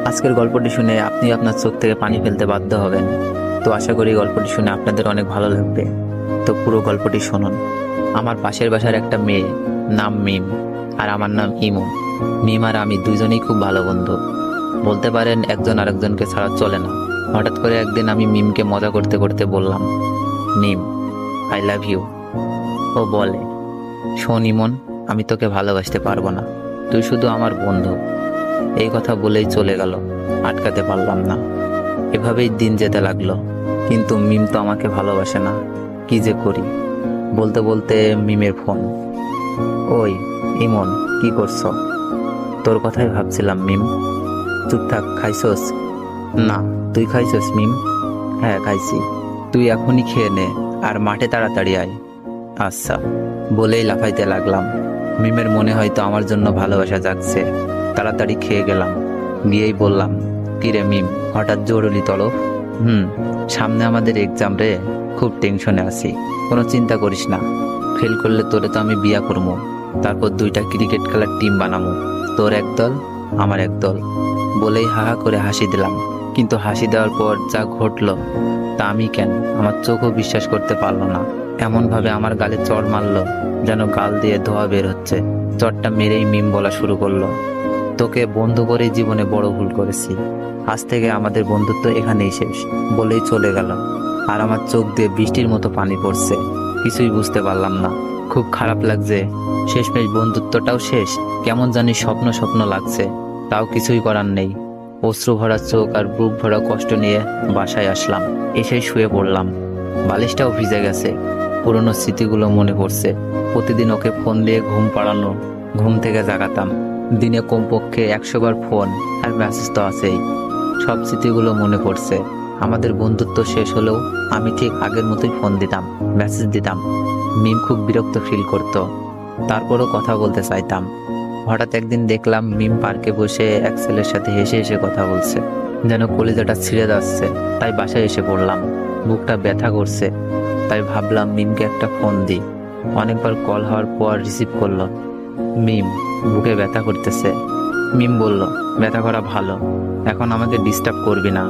আজকের গল্পটি শুনে আপনি আপনার চোখ থেকে পানি ফেলতে বাধ্য হবেন। তো আশা করি গল্পটি শুনে আপনাদের অনেক ভালো লাগবে। তো পুরো গল্পটি শুনুন। আমার পাশের বাসার একটা মেয়ে, নাম মিম, আর আমার নাম ইমু। মিম আর আমি দুজনেই খুব ভালো বন্ধু, বলতে পারেন একজন আরেকজনকে ছাড়া চলে না। হঠাৎ করে একদিন আমি মিমকে মজা করতে করতে বললাম, মিম, আই লাভ ইউ। ও বলে, শোন ইমন, আমি তোকে ভালোবাসতে পারবো না, তুই শুধু আমার বন্ধু। এই কথা বলেই চলে গেল, আটকাতে পারলাম না। এভাবেই দিন যেতে লাগলো, কিন্তু মিম তো আমাকে ভালোবাসে না। কি যে করি। বলতে বলতে মিমের ফোন। ওই ইমন, কি করছো? তোর কথাই ভাবছিলাম মিম। চুপ থাক, খাইছস? না, তুই খাইছস মিম? হ্যাঁ খাইছি। তুই এখনই খেয়ে নে, আর মাঠে তাড়াতাড়ি আয়। আচ্ছা, বলেই লাফাইতে লাগলাম। মিমের মনে হয়তো আমার জন্য ভালোবাসা জাগছে। তাড়াতাড়ি খেয়ে গেলাম, গিয়েই বললাম, কিরে মিম, হঠাৎ জরুরি তলব? সামনে আমাদের এক্সাম রে, খুব টেনশনে আছি। কোনো চিন্তা করিস না, ফেল করলে তোরে তো আমি বিয়া করবো, তারপর 2টা ক্রিকেট খেলার টিম বানাবো, তোর এক দল আমার এক দল। বলেই হা হা করে হাসি দিলাম। কিন্তু হাসি দেওয়ার পর যা ঘটলো তা আমি কেন আমার চোখও বিশ্বাস করতে পারলো না। এমন ভাবে আমার গালে চড় মারলো যেন গাল দিয়ে ধোয়া বের হচ্ছে। চড়টা মেরেই মিম বলা শুরু করলো, তোকে বন্ধু করেই জীবনে বড় ভুল করেছি, আজ থেকে আমাদের বন্ধুত্ব এখানেই শেষ। বলেই চলে গেল। আর আমার চোখ দিয়ে বৃষ্টির মতো পানি পড়ছে। কিছুই বুঝতে পারলাম না, খুব খারাপ লাগছে। শেষমেশ বন্ধুত্বটাও শেষ। কেমন জানি স্বপ্ন স্বপ্ন লাগছে। তাও কিছুই করার নেই। অশ্রু ভরা চোখ আর বুক ভরা কষ্ট নিয়ে বাসায় আসলাম। এসে শুয়ে পড়লাম। বালিশটাও ভিজে গেছে। পুরনো স্মৃতিগুলো মনে পড়ছে। প্রতিদিন ওকে ফোন দিয়ে ঘুম পাড়ানো, ঘুম থেকে জাগাতাম। দিনে কমপক্ষে 100 বার ফোন আর মেসেজ তো আছেই। সব স্মৃতিগুলো মনে পড়ছে। আমাদের বন্ধুত্ব শেষ হলেও আমি ঠিক আগের মতোই ফোন দিতাম, মেসেজ দিতাম। মিম খুব বিরক্ত ফিল করতো, তারপরও কথা বলতে চাইতাম। হঠাৎ একদিন দেখলাম মিম পার্কে বসে এক ছেলের সাথে হেসে হেসে কথা বলছে, যেন কলিজাটা ছিঁড়ে যাচ্ছে। তাই বাসায় এসে পড়লাম। বুকটা ব্যথা করছে, তাই ভাবলাম মিমকে একটা ফোন দিই। অনেকবার কল হওয়ার পর রিসিভ করলো। মিম, বুকে ব্যথা করতেছে। মিম বলল, ব্যথা করা ভালো, এখন আমাকে ডিস্টার্ব করবি না।